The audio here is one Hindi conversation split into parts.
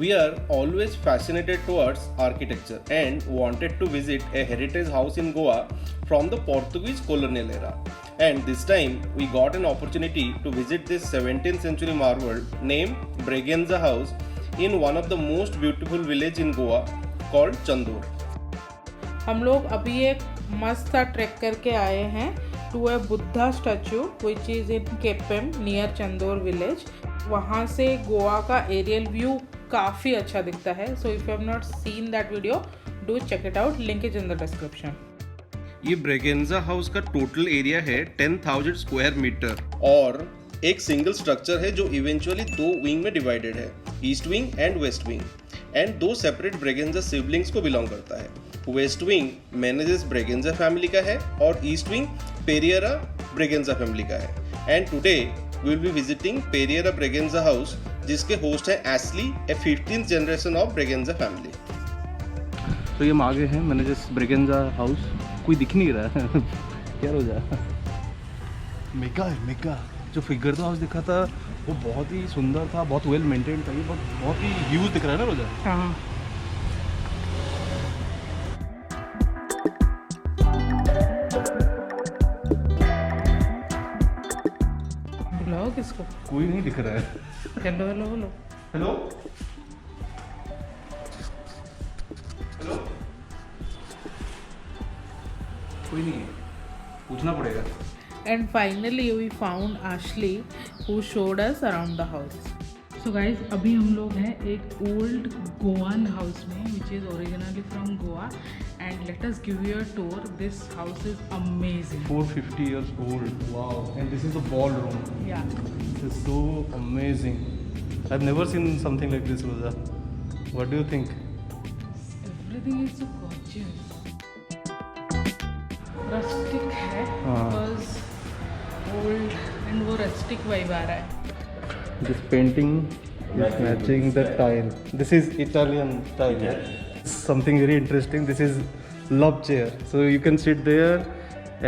We are always fascinated towards architecture and wanted to visit a heritage house in Goa from the Portuguese colonial era. And this time we got an opportunity to visit this 17th century marvel named Braganza House in one of the most beautiful village in Goa called Chandur. हम लोग अभी एक मस्त सा ट्रैक करके आए हैं to a Buddha statue which is in Quepem near Chandor village. वहाँ से गोवा का एरियल व्यू काफ़ी अच्छा दिखता है। So if you have not seen that video do check it out, link is in the description. ये ब्रेगेंजा हाउस का टोटल एरिया है 10,000 स्क्वायर मीटर और एक सिंगल स्ट्रक्चर है जो इवेंचुअली दो विंग में डिवाइडेड है, east wing and west wing, and दो सेपरेट ब्रेगेंजा सिबलिंग्स को बिलोंग करता है। West wing manages Braganza family का है और east wing Pereira Braganza family का है। And today we will be visiting Pereira Braganza house जिसके होस्ट है एस्ली, a 15th generation of Braganza family. तो ये हम आगे हैं मैनेजेस ब्रेगेंजा हाउस। कोई दिख नहीं रहा है क्या हो जा मेगा है मेगा। जो फिगर तो हाउस दिखा था वो बहुत ही सुंदर था, बहुत वेल मेंटेन था। ये बहुत ही ह्यूज दिख रहा है ना रोजा। हाँ, बुलाओ किसको? कोई नहीं दिख रहा है। Hello hello hello. Hello hello, कोई नहीं है, पूछना पड़ेगा। And finally we found Ashley who showed us around the house. So guys, अभी हम लोग हैं एक old Goan house में which is originally from Goa, and let us give you a tour. This house is amazing. 450 years old. Wow. And this is the ballroom. Yeah. This is so amazing. I've never seen something like this, Rosa. What do you think? Everything is so gorgeous. Rustic है हाँ। because old and वो rustic vibe आ रहा है। This painting is matching the tile. This is Italian tile. Something very interesting. This is love chair. So you can sit there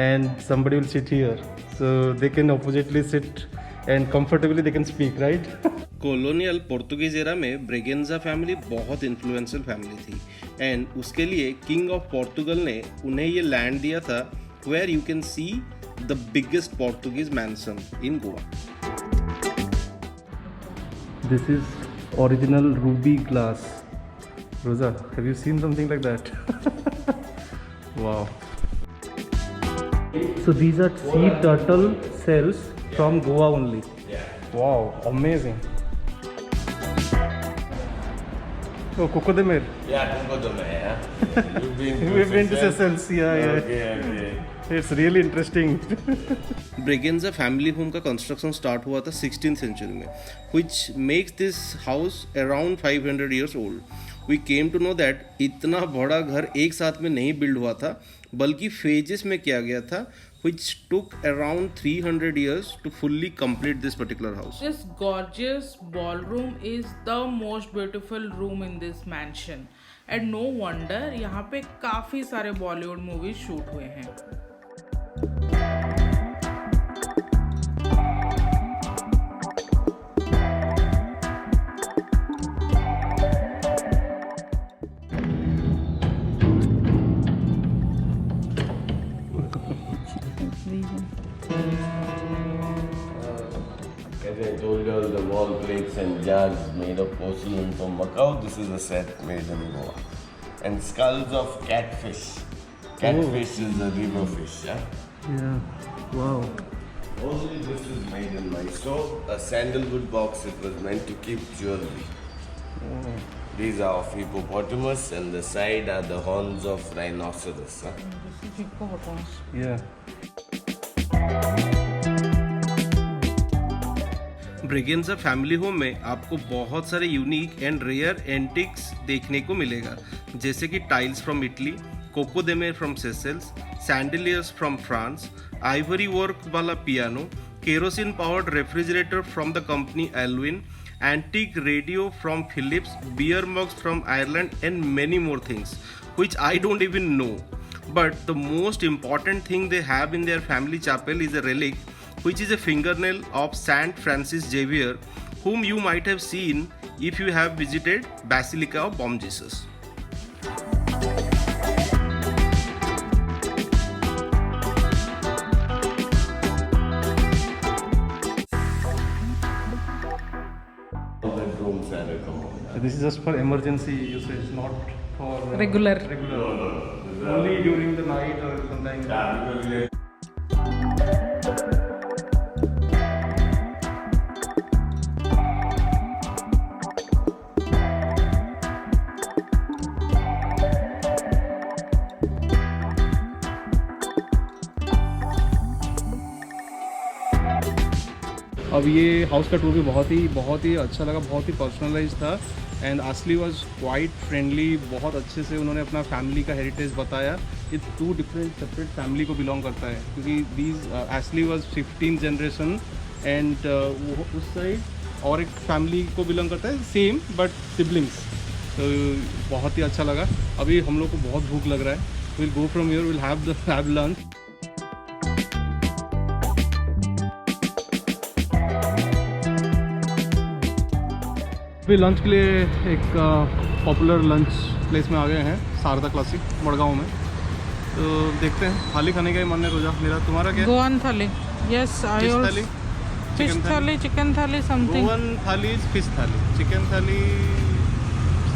and somebody will sit here. So they can oppositely sit and comfortably they can speak, right? Colonial Portuguese era में ब्रेगेंजा फैमिली बहुत इन्फ्लुएंशियल फैमिली थी एंड उसके लिए किंग ऑफ पोर्तुगल ने उन्हें ये लैंड दिया था where you can see the biggest Portuguese mansion in Goa. This is original ruby glass. Rosa, have you seen something like that? Wow. So these are sea turtle shells from Goa only. Yeah. Wow, amazing. Oh, Coco de Mer. Yeah, Coco de Mer, yeah. You've been We've been to Seychelles. Yeah. Okay. It's really interesting. Braganza family home का कंस्ट्रक्शन स्टार्ट हुआ था 16th सेंचुरी में which makes this house around 500 years old. We came to know that इतना बड़ा घर एक साथ में नहीं बिल्ड हुआ था बल्कि फेजेस में किया गया था which took around 300 years to fully complete this particular house. This gorgeous ballroom is the most beautiful room in this mansion, and no wonder यहाँ पे काफ़ी सारे बॉलीवुड मूवीज शूट हुए हैं। As I told you, all the wall plates and jars made of porcelain from Macau. This is a set made in Goa. And skulls of catfish. Catfish is a river fish, yeah? Yeah. Wow. Only this is made in Mysore. A sandalwood box, it was meant to keep jewelry. These are of hippopotamus and the side are the horns of rhinoceros. Huh? Yeah. Braganza family home में आपको बहुत सारे यूनिक एंड रेयर एंटिक्स देखने को मिलेगा जैसे कि tiles from Italy, coco de mer from Seychelles, chandeliers from France, ivory work वाला piano, kerosene powered refrigerator from the company Allwyn, antique radio from Philips, beer mugs from Ireland and many more things which I don't even know. But the most important thing they have in their family chapel is a relic which is a fingernail of Saint Francis Xavier, whom you might have seen if you have visited Basilica of Bom Jesus. Bedrooms are recommended. So this is just for emergency usage, not for Regular. Only during the night or sometimes. अब ये हाउस का टूर भी बहुत ही अच्छा लगा, बहुत ही पर्सनलाइज था एंड असली वाज क्वाइट फ्रेंडली। बहुत अच्छे से उन्होंने अपना फैमिली का हेरिटेज बताया। ये 2 डिफरेंट सेपरेट फैमिली को बिलोंग करता है, क्योंकि दीज असली वाज 15th जनरेशन एंड वो उस साइड और एक फैमिली को बिलोंग करता है, सेम बट सिबलिंग्स। तो बहुत ही अच्छा लगा। अभी हम लोग को बहुत भूख लग रहा है, will go from here, will have lunch. अभी लंच के लिए एक पॉपुलर लंच प्लेस में आ गए हैं, शारदा क्लासिक मड़गांव में। तो देखते हैं, थाली खाने का ही मन है रोजा मेरा। तुम्हारा क्या? गोवन थाली। यस, आई फिश थाली, फिश थाली, चिकन थाली, समथिंग। गोवन थाली, फिश थाली, चिकन थाली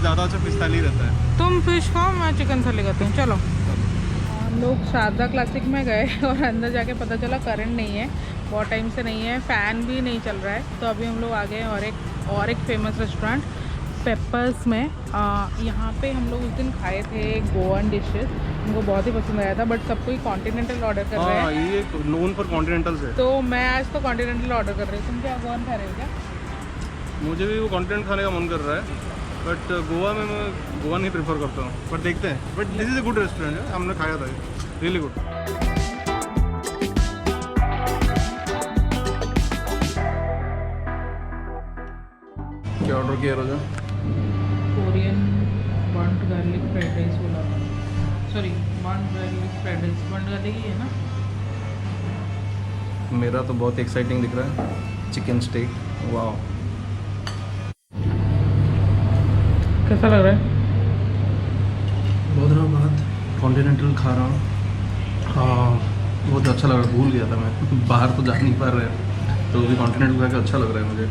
ज़्यादा अच्छा फिश थाली रहता है। तुम फिश खाओ, मैं चिकन थाली खाती हूँ। चलो। हम लोग शारदा क्लासिक में गए और अंदर जाके पता चला करंट नहीं है, बहुत टाइम से नहीं है, फ़ैन भी नहीं चल रहा है। तो अभी हम लोग आ गए और एक फेमस रेस्टोरेंट पेपर्स में। यहाँ पे हम लोग उस दिन खाए थे गोवन डिशेस, हमको बहुत ही पसंद आया था, बट सब कोई कॉन्टिनेंटल ऑर्डर कर रहे हैं। ये नोन फॉर कॉन्टिनेंटल्स है। तो मैं आज तो कॉन्टिनेंटल ऑर्डर कर रही हूँ। तुम क्या गोवन खा रहे हो क्या? मुझे भी वो कॉन्टिनेंट खाने का मन कर रहा है, बट गोवा में मैं गोवा नहीं प्रेफर करता हूँ, बट देखते हैं। But this is a good restaurant है, हमने खाया था, रियली गुड। क्या ऑर्डर किया Roja? Korean burnt garlic fried rice बोला, sorry burnt garlic fried rice. Burnt garlic ही है ना? मेरा तो बहुत एक्साइटिंग दिख रहा है, चिकन स्टेक। वाह, कैसा लग रहा है? बहुत दिनों बाद कॉन्टिनेंटल खा रहा हूँ। हाँ, बहुत अच्छा लग रहा है। भूल गया था मैं, बाहर तो जा नहीं पा रहे, तो भी कॉन्टिनेंटल खा के अच्छा लग रहा है मुझे।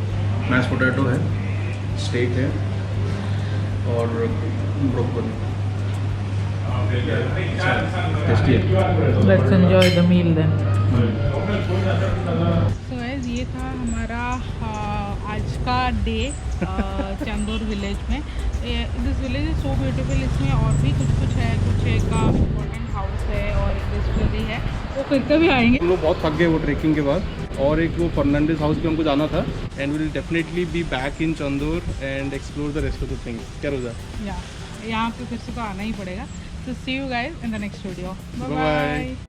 मैश पोटैटो है, स्टेक है और ब्रोकोली। टेस्टी है। Let's enjoy the meal then. So guys, ये था हमारा आज का डे चंदौर विलेज में। This village is so beautiful. इसमें और भी कुछ है, कुछ एक इम्पोर्टेंट हाउस है और एक डिस्टिलरी है, वो करके भी आएंगे। हम लोग बहुत थक गए वो ट्रेकिंग के बाद, और एक वो फर्नांडिस हाउस भी हमको जाना था। And will definitely be back in Chandore and explore the rest of the things. क्या रोजा? यहाँ पे फिर से तो आना ही पड़ेगा। So see you guys in the next video. Bye Bye-bye. bye.